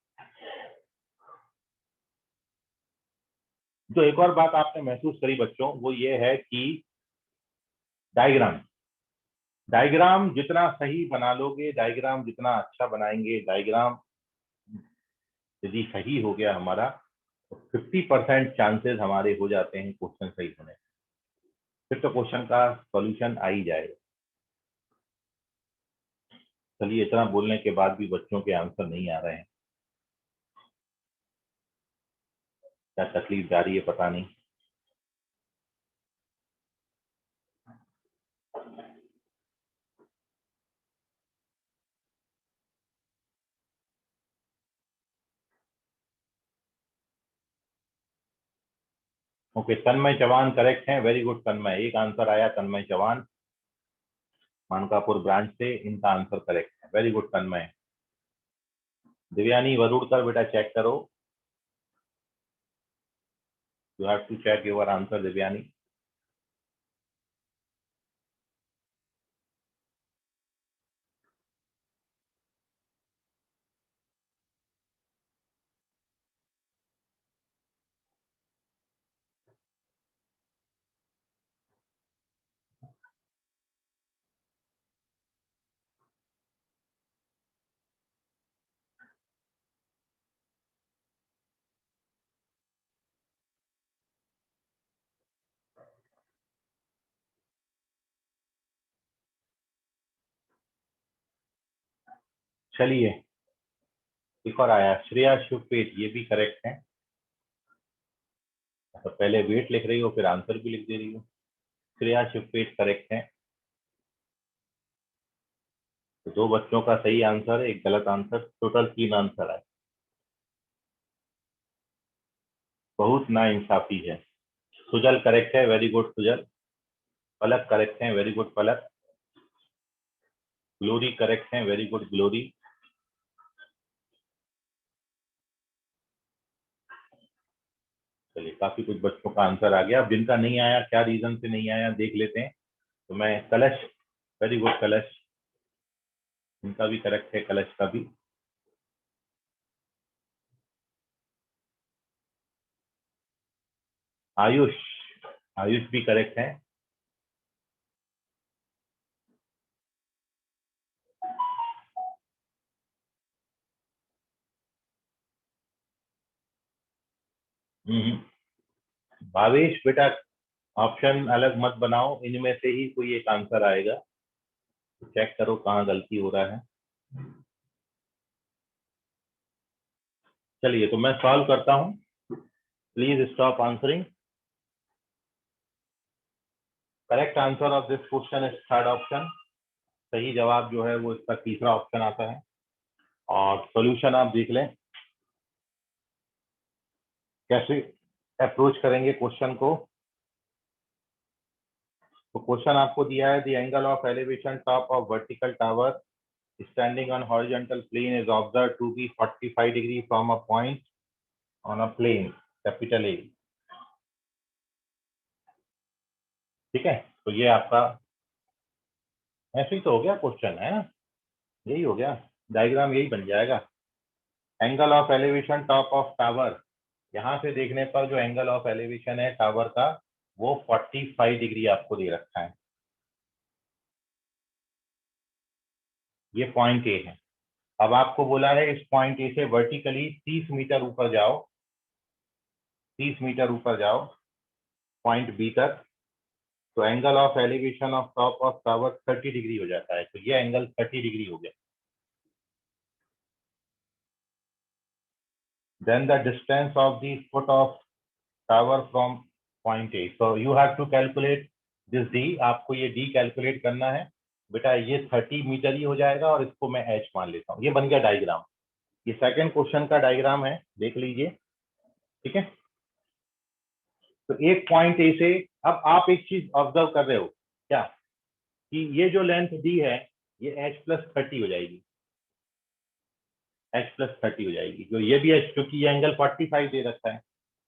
जो एक और बात आपने महसूस करी बच्चों, वो ये है कि डायग्राम डायग्राम जितना सही बना लोगे, डायग्राम जितना अच्छा बनाएंगे, डायग्राम यदि सही हो गया हमारा तो 50% चांसेस हमारे हो जाते हैं क्वेश्चन सही होने। फिर तो क्वेश्चन का सॉल्यूशन आ ही जाएगा। चलिए, इतना बोलने के बाद भी बच्चों के आंसर नहीं आ रहे हैं, क्या तकलीफ जा रही है पता नहीं। ओके, तन्मय चौहान करेक्ट है, वेरी गुड तन्मय, एक आंसर आया तन्मय चौहान मानकापुर ब्रांच से, इनका आंसर करेक्ट है, वेरी गुड तन्मय। दिव्यानी वरुड़कर बेटा चेक करो, you have to check your answer Divyani. चलिए, एक और आया श्रेया शुभपेट, ये भी करेक्ट है। तो पहले वेट लिख रही हो फिर आंसर भी लिख दे रही हो। श्रेया शुभपेट करेक्ट है। तो 2 बच्चों का सही आंसर है, एक गलत आंसर, टोटल 3 आंसर आए। बहुत नाइंसाफी है। सुजल करेक्ट है, वेरी गुड सुजल। पलक करेक्ट है, वेरी गुड पलक। ग्लोरी करेक्ट है, वेरी गुड ग्लोरी। चलिए, काफी कुछ बच्चों का आंसर आ गया। अब जिनका नहीं आया, क्या रीजन से नहीं आया देख लेते हैं। तो मैं कलश, वेरी गुड कलश, इनका भी करेक्ट है, कलश का भी। आयुष, आयुष भी करेक्ट है। भावेश बेटा, ऑप्शन अलग मत बनाओ, इनमें से ही कोई एक आंसर आएगा, तो चेक करो कहाँ गलती हो रहा है। चलिए, तो मैं सॉल्व करता हूँ, please stop answering. Correct answer of this question is third option. सही जवाब जो है वो इसका तीसरा ऑप्शन आता है। और सॉल्यूशन आप देख लें कैसे अप्रोच करेंगे क्वेश्चन को। तो क्वेश्चन आपको दिया है, the angle of elevation top of vertical tower standing on horizontal plane is observed to be 45 degree from a point on a plane capital A। ठीक है, तो ये आपका ऐसे ही तो हो गया क्वेश्चन, है ना, यही हो गया, डायग्राम यही बन जाएगा। Angle of elevation top of tower, यहाँ से देखने पर जो एंगल ऑफ एलिवेशन है टावर का वो 45 डिग्री आपको दे रखा है। ये पॉइंट ए है। अब आपको बोला है इस पॉइंट ए से वर्टिकली 30 मीटर ऊपर जाओ, 30 मीटर ऊपर जाओ पॉइंट बी तक, तो angle of elevation of top of tower 30 degree हो जाता है। तो ये एंगल 30 डिग्री हो गया। Then the distance of the foot of tower from point A, so you have to calculate this d, आपको ये डी कैलकुलेट करना है बेटा। ये 30 मीटर ही हो जाएगा और इसको मैं एच मान लेता हूँ। ये बन गया डायग्राम। ये सेकंड क्वेश्चन का डायग्राम है, देख लीजिए। ठीक है, तो एक पॉइंट ए से, अब आप एक चीज ऑब्जर्व कर रहे हो क्या, कि ये जो लेंथ डी है ये एच प्लस 30 हो जाएगी, एच प्लस 30 हो जाएगी, जो ये भी एच, क्योंकि ये एंगल 45 दे रखा है।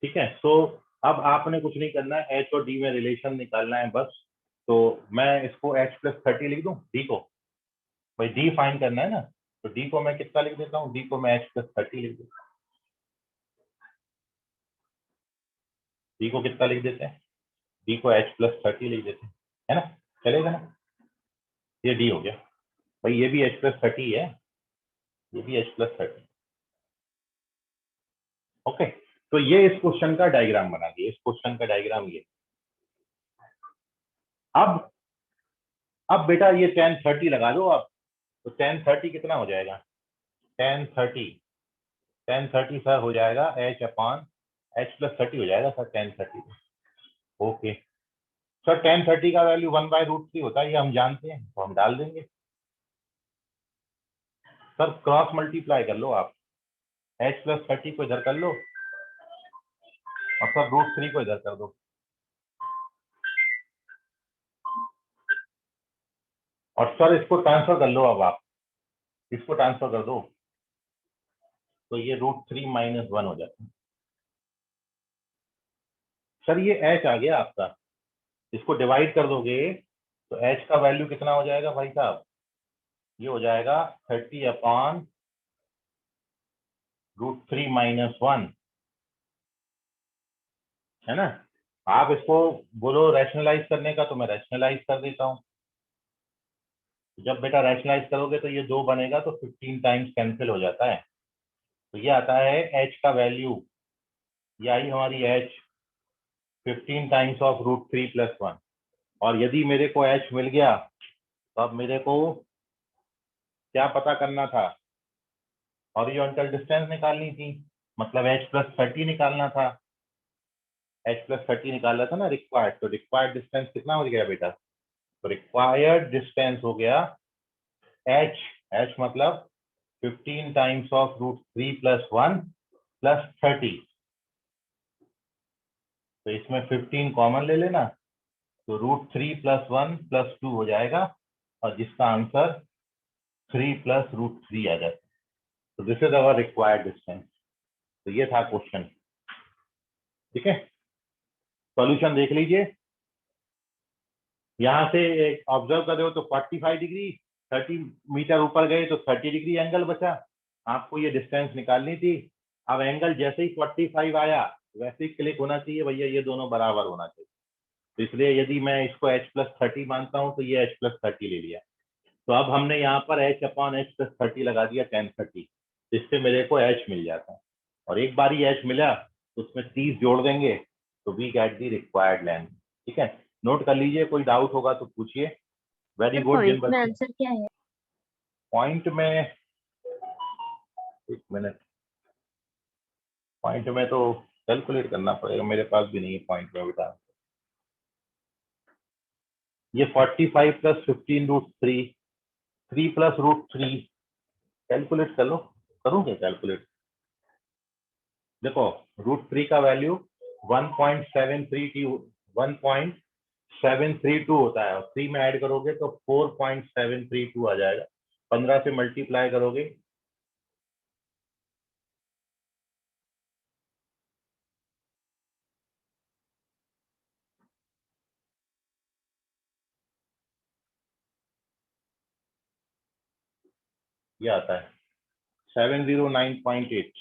ठीक है, तो अब आपने कुछ नहीं करना है, एच और डी में रिलेशन निकालना है बस। तो मैं इसको एच प्लस 30 लिख दूं, डी को, भाई डी फाइन करना है ना, तो डी को मैं कितना लिख देता हूँ, डी को मैं एच प्लस 30 लिख दूँ। डी को कितना लिख देते हैं, डी को एच प्लस 30 लिख देते हैं, है ना, चलेगा ना। ये डी हो गया भाई, ये भी एच प्लस 30 है, ये भी एच प्लस 30। ओके, तो ये इस क्वेश्चन का डायग्राम बना दिए, इस क्वेश्चन का डायग्राम ये। अब बेटा ये tan 30 लगा दो आप, तो tan 30 कितना हो जाएगा? tan 30 सर हो जाएगा h अपॉन h प्लस 30 हो जाएगा sir tan 30। Okay sir, tan 30 का वैल्यू 1/√3 होता है, ये हम जानते हैं, तो हम डाल देंगे। सर क्रॉस मल्टीप्लाई कर लो आप, h प्लस 30 को इधर कर लो और सर √3 को इधर कर दो। और सर इसको ट्रांसफर कर लो, अब आप इसको ट्रांसफर कर दो, तो ये √3 - 1 हो जाता है। सर ये h आ गया आपका, इसको डिवाइड कर दोगे तो h का वैल्यू कितना हो जाएगा भाई साहब? ये हो जाएगा 30 अपॉन √3 - 1, है ना। आप इसको बोलो रैशनलाइज करने का, तो मैं रैशनलाइज कर देता हूँ। जब बेटा रैशनलाइज करोगे तो ये 2 बनेगा, तो 15 टाइम्स कैंसिल हो जाता है, तो ये आता है h का वैल्यू, ये आई हमारी h 15 टाइम्स ऑफ √3 + 1। और यदि मेरे को h मिल गया, तो अब मेरे को क्या पता करना था? हॉरिजॉन्टल डिस्टेंस निकालनी थी, मतलब h प्लस 30 निकालना था। h प्लस 30 निकालना था ना रिक्वायर्ड, तो रिक्वायर्ड डिस्टेंस कितना हो गया बेटा? तो रिक्वायर्ड डिस्टेंस हो गया h मतलब 15 टाइम्स ऑफ √3 + 1 + 30। तो इसमें 15 कॉमन ले लेना, तो √3 + 1 + 2 हो जाएगा, और जिसका आंसर 3 + √3 आ जाता है। तो this is our required distance. तो ये था क्वेश्चन, ठीक है। सॉल्यूशन देख लीजिए, यहाँ से ऑब्जर्व कर रहे हो तो 45 डिग्री, 30 मीटर ऊपर गए तो 30 डिग्री एंगल बचा। आपको ये डिस्टेंस निकालनी थी। अब एंगल जैसे ही 45 आया वैसे ही क्लिक होना चाहिए भैया, ये दोनों बराबर होना चाहिए। तो इसलिए यदि मैं इसको h + 30 मानता हूँ, तो ये h + 30 ले लिया। तो अब हमने यहाँ पर h अपॉन h + 30 लगा दिया tan 30, जिससे मेरे को h मिल जाता है। और एक बार ही h मिला तो उसमें 30 जोड़ देंगे, तो we get the required length. ठीक है, नोट कर लीजिए, कोई डाउट होगा तो पूछिए। Very good. जिन पॉइंट में बच्चे आंसर क्या है? पॉइंट में, एक मिनट, पॉइंट में तो कैलकुलेट करना पड़ेगा, मेरे पास भी नहीं है पॉइंट में बेटा। ये 45 + 15 √3, 3 + √3 कैलकुलेट कर लो। करूँ क्या कैलकुलेट? देखो √3 का वैल्यू 1.732 1.732 होता है, और 3 में ऐड करोगे तो 4.732 आ जाएगा। 15 से मल्टीप्लाई करोगे ये आता है 709.8,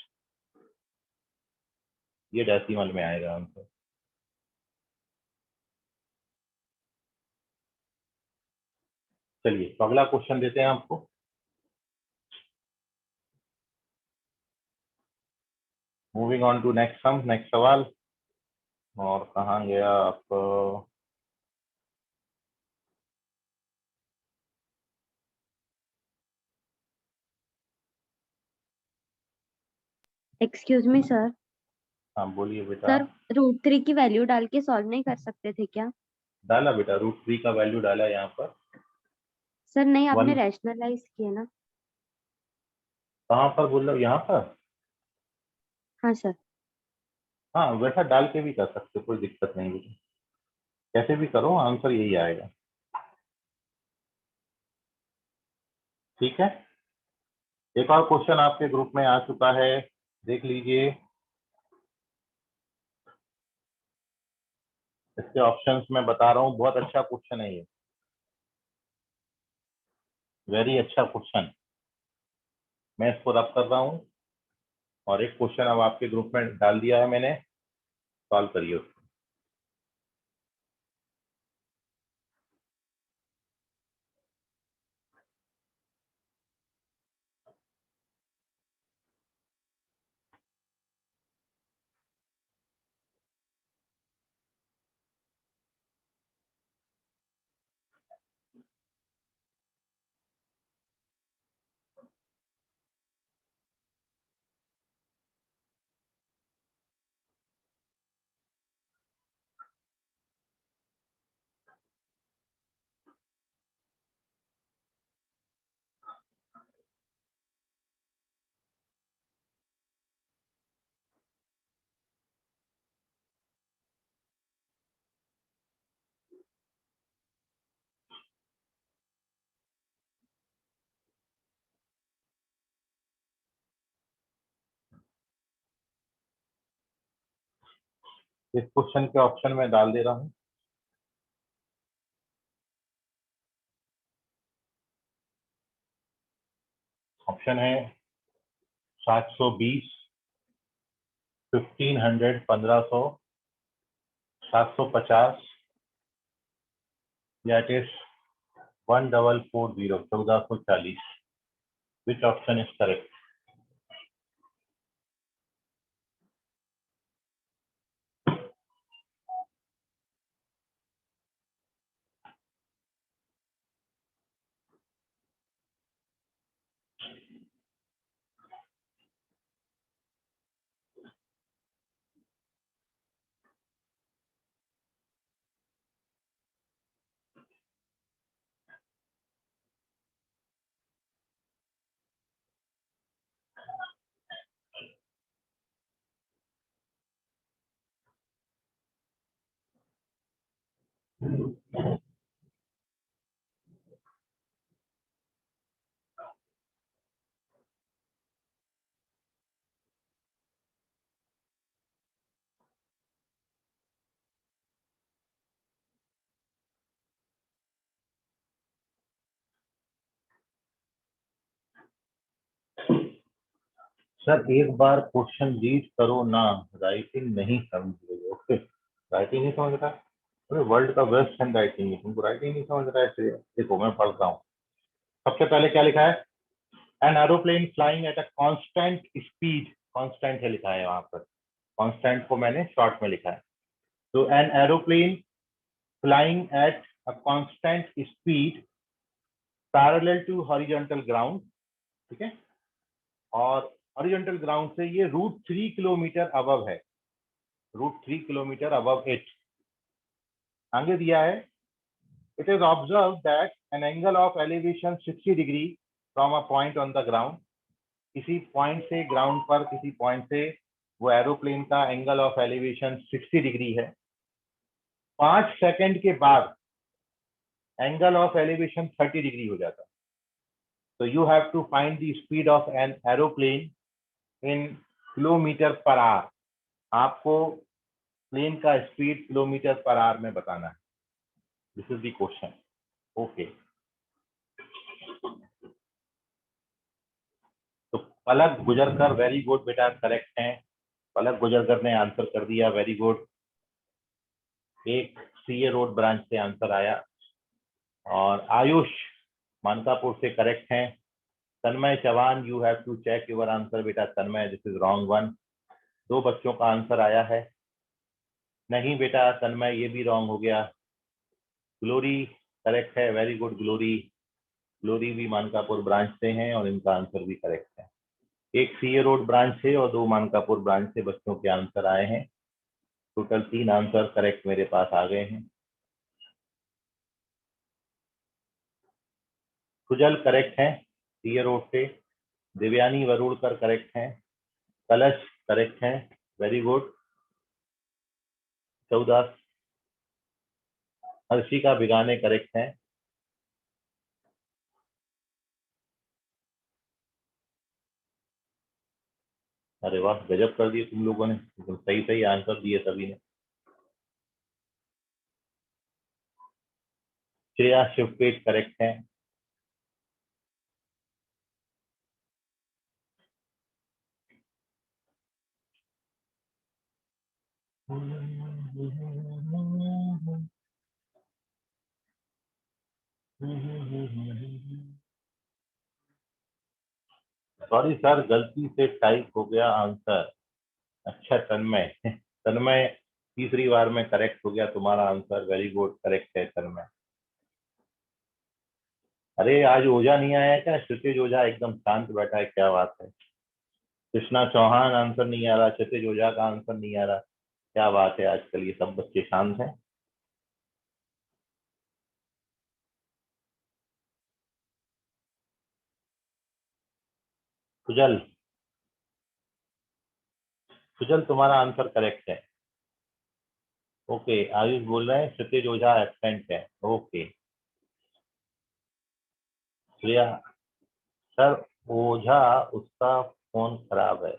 ये डेसिमल में आएगा आंसर। चलिए तो अगला क्वेश्चन देते हैं आपको। Moving on to next sum, next सवाल। और कहाँ गया आप? Excuse me sir. हाँ बोलिए बेटा। सर √3 की वैल्यू डाल के सॉल्व नहीं कर सकते थे क्या? डाला बेटा, √3 का वैल्यू डाला यहाँ पर। सर नहीं, आपने वन रैशनलाइज किया ना? कहाँ पर बोल रहे हो? यहाँ पर? हाँ सर। हाँ वैसा डाल के भी कर सकते, कोई दिक्कत नहीं बेटा, कैसे भी करो आंसर यही आएगा। ठीक है, एक और क्वेश्चन आपके ग्रुप में आ चुका है, देख लीजिए। इसके ऑप्शंस मैं बता रहा हूँ, बहुत अच्छा क्वेश्चन है ये, वेरी अच्छा क्वेश्चन। मैं इसको रब कर रहा हूँ, और एक क्वेश्चन अब आपके ग्रुप में डाल दिया है मैंने, सॉल्व करिए उसको। इस क्वेश्चन के ऑप्शन में डाल दे रहा हूँ। ऑप्शन है 720, 1500, 1500, 750, या it is 1440, 1440। Which option is correct? Sir एक बार क्वेश्चन रीड करो ना, राइटिंग नहीं समझ रहे। ओके, राइटिंग नहीं समझ रहा? अरे वर्ल्ड का बेस्ट हैंड राइटिंग है, तुमको राइटिंग नहीं समझ रहा है? इसलिए देखो मैं पढ़ता हूँ। सबसे पहले क्या लिखा है? N aeroplane flying at a constant speed, constant है लिखा है वहां पर, कांस्टेंट को मैंने शॉर्ट में लिखा है। तो an aeroplane flying at a constant speed parallel to horizontal ground, ठीक है, और हॉरिजॉन्टल ग्राउंड से ये √3 किलोमीटर अबव है, √3 किलोमीटर अबव इट। आगे दिया है, it is observe that an angle of elevation 60 degree from a point on the ground. किसी पॉइंट से, ग्राउंड पर किसी पॉइंट से वो एरोप्लेन का एंगल ऑफ एलिवेशन 60 डिग्री है। 5 सेकंड के बाद एंगल ऑफ एलिवेशन 30 डिग्री हो जाता है। तो you have to find the speed of an aeroplane in kilometre per hour. आपको प्लेन का स्पीड किलोमीटर पर आवर में बताना है। This is the question. Okay, तो पलक गुजरकर, वेरी गुड बेटा, करेक्ट है। पलक गुजरकर ने आंसर कर दिया, वेरी गुड। एक सीए रोड ब्रांच से आंसर आया। और आयुष मानकापुर से करेक्ट है। Tanmay Chauhan, you have to check your answer बेटा। तन्मय, दिस इज रॉन्ग वन। 2 बच्चों का आंसर आया है। नहीं बेटा तन्मय, ये भी रॉन्ग हो गया। ग्लोरी करेक्ट है, वेरी गुड ग्लोरी। ग्लोरी भी मानकापुर ब्रांच से हैं और इनका आंसर भी करेक्ट है। एक सीए रोड ब्रांच से और 2 मानकापुर ब्रांच से बच्चों के आंसर आए हैं। टोटल 3 आंसर करेक्ट मेरे पास आ गए हैं। सुजल करेक्ट है सीए रोड से। दिव्यानी वरुड़कर करेक्ट है। कलश करेक्ट है, वेरी गुड। 14 हर्षिका बिगाने करेक्ट है। अरे वाह, गजब कर दिए तुम लोगों ने, सही सही आंसर दिए सभी ने। श्रेया शिवपेट करेक्ट है। सॉरी सर, गलती से टाइप हो गया आंसर। अच्छा तन्मय, तन्मय तीसरी बार में करेक्ट हो गया तुम्हारा आंसर, वेरी गुड, करेक्ट है तन्मय। अरे आज ओझा नहीं आया क्या? क्षितिज ओझा एकदम शांत बैठा है, क्या बात है। कृष्णा चौहान आंसर नहीं आ रहा, क्षितिज ओझा का आंसर नहीं आ रहा, क्या बात है, आजकल ये सब बच्चे शांत हैं। सुजल, सुजल तुम्हारा आंसर करेक्ट है। ओके, आयुष बोल रहे हैं क्षितिज ओझा एब्सेंट है। ओके श्रेया, सर ओझा उसका फोन खराब है।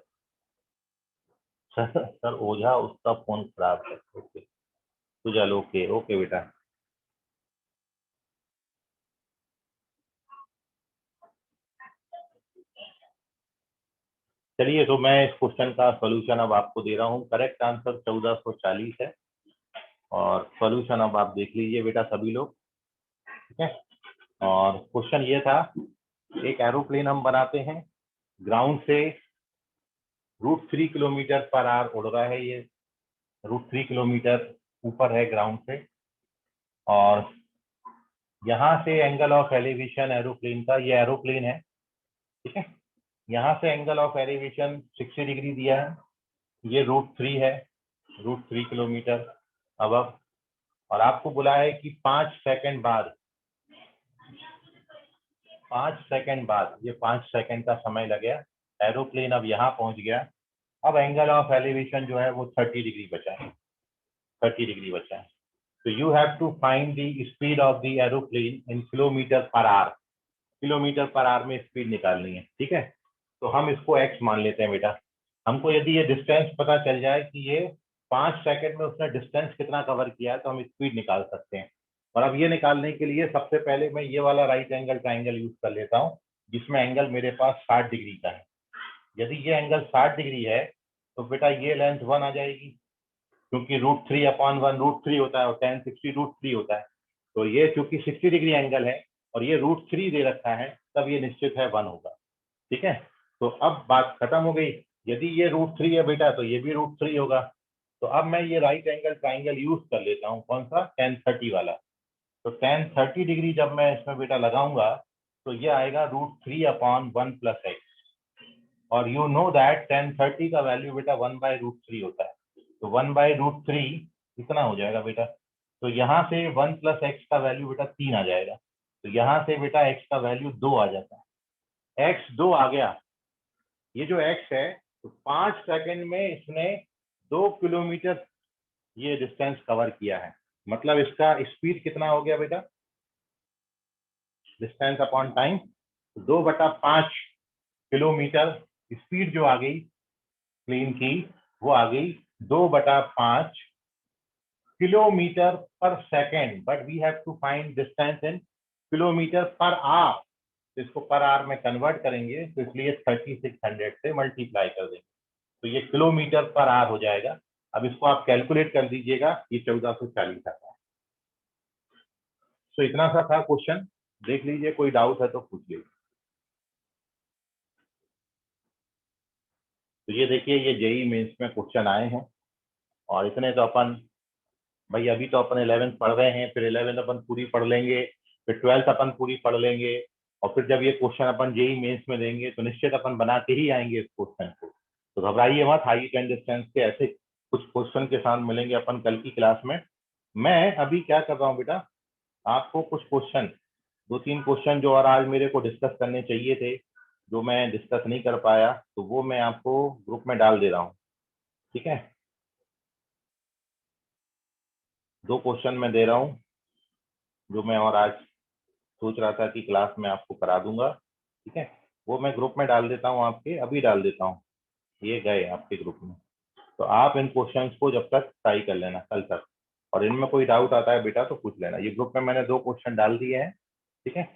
सर ओझा उसका फोन खराब है। ओके सुजल, ओके ओके बेटा। चलिए तो मैं इस क्वेश्चन का सॉल्यूशन अब आपको दे रहा हूँ। करेक्ट आंसर 1440 है और सॉल्यूशन अब आप देख लीजिए बेटा सभी लोग, ठीक है। और क्वेश्चन ये था, एक एरोप्लेन हम बनाते हैं, ग्राउंड से √3 किलोमीटर पर आवर उड़ रहा है, ये √3 किलोमीटर ऊपर है ग्राउंड से, और यहाँ से एंगल ऑफ एलिवेशन एरोप्लेन का, ये एरोप्लेन है, ठीक है, यहाँ से एंगल ऑफ एलिवेशन 60 डिग्री दिया है, ये √3 है, √3 किलोमीटर अब, और आपको बोला है कि 5 सेकंड बाद, 5 सेकंड बाद, ये 5 सेकंड का समय लगेगा, एरोप्लेन अब यहाँ पहुंच गया। अब एंगल ऑफ एलिवेशन जो है वो 30 डिग्री बचा है, 30 डिग्री बचा है। तो you have to find the speed of the aeroplane in kilometre per hour, kilometre per hour में स्पीड निकालनी है, ठीक है। तो हम इसको x मान लेते हैं बेटा। हमको यदि ये डिस्टेंस पता चल जाए कि ये 5 सेकंड में उसने डिस्टेंस कितना कवर किया है तो हम स्पीड निकाल सकते हैं। और अब ये निकालने के लिए सबसे पहले मैं ये वाला राइट एंगल ट्राइंगल यूज कर लेता हूँ, जिसमें एंगल मेरे पास 60 डिग्री का है। यदि ये एंगल 60 डिग्री है तो बेटा ये लेंथ 1 आ जाएगी, क्योंकि √3/1 √3 होता है और tan 60 √3 होता है। तो ये चूंकि 60 डिग्री एंगल है और ये √3 दे रखा है, तब ये निश्चित है 1 होगा, ठीक है। तो अब बात खत्म हो गई। यदि ये √3 है बेटा तो ये भी √3 होगा। तो अब मैं ये राइट एंगल ट्राइंगल यूज कर लेता हूँ, कौन सा, tan 30 वाला। तो tan 30 डिग्री जब मैं इसमें बेटा लगाऊंगा तो ये आएगा √3/1 + x, और यू नो दैट tan 30 का वैल्यू बेटा 1/√3 होता है। तो 1/√3 कितना हो जाएगा बेटा, तो यहाँ से 1 + x का वैल्यू बेटा 3 आ जाएगा। तो यहाँ से बेटा x का वैल्यू 2 आ जाता है, x 2 आ गया। ये जो x है तो 5 सेकंड में इसने 2 किलोमीटर ये डिस्टेंस कवर किया है। मतलब इसका स्पीड कितना हो गया बेटा, distance upon time, 2/5 kilometre speed जो आ गई प्लेन की, वो आ गई 2/5 kilometre per second. But we have to find distance in kilometre per hour, इसको पर आवर में कन्वर्ट करेंगे तो इसलिए 3600 से मल्टीप्लाई कर देंगे, तो ये किलोमीटर पर आवर हो जाएगा। अब इसको आप कैलकुलेट कर दीजिएगा, ये 1440 आता है। तो इतना सा था क्वेश्चन, देख लीजिए, कोई डाउट है तो पूछ लीजिए। तो ये देखिए, ये जेईई मेंस में क्वेश्चन आए हैं, और इतने तो अपन भाई अभी तो अपन 11th पढ़ रहे हैं, फिर 11th अपन पूरी पढ़ लेंगे, फिर 12th अपन पूरी पढ़ लेंगे, और फिर जब ये क्वेश्चन अपन जेईई मेंस में देंगे तो निश्चित अपन बना के ही आएंगे इस क्वेश्चन को। तो घबराइए मत, हाइट एंड डिस्टेंस के ऐसे कुछ क्वेश्चन के साथ मिलेंगे अपन कल की क्लास में। मैं अभी क्या कर रहा हूँ बेटा, आपको कुछ क्वेश्चन, 2-3 क्वेश्चन जो और आज मेरे को डिस्कस करने चाहिए थे, जो मैं डिस्कस नहीं कर पाया, तो वो मैं आपको ग्रुप में डाल दे रहा हूँ, ठीक है। 2 क्वेश्चन मैं दे रहा हूँ जो मैं और आज सोच रहा था कि क्लास में आपको करा दूंगा, ठीक है। वो मैं ग्रुप में डाल देता हूँ, आपके अभी डाल देता हूँ, ये गए आपके ग्रुप में। तो आप इन क्वेश्चंस को जब तक ट्राई कर लेना कल तक, और इनमें कोई डाउट आता है बेटा तो पूछ लेना। ये ग्रुप में मैंने 2 क्वेश्चन डाल दिए हैं, ठीक है,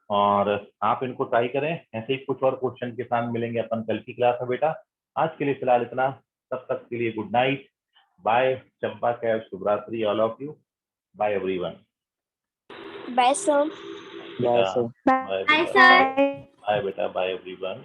और आप इनको ट्राई करें। ऐसे ही कुछ और क्वेश्चन के साथ मिलेंगे अपन कल की क्लास में बेटा। आज के लिए फिलहाल इतना, तब तक के लिए गुड नाइट, बाय, चंपा कैब, शुभरात्रि, all of you, bye everyone. Bye, sir. Bye, sir. Bye Bye, बेटा, sir. बाय बेटा, बाय एवरीवन।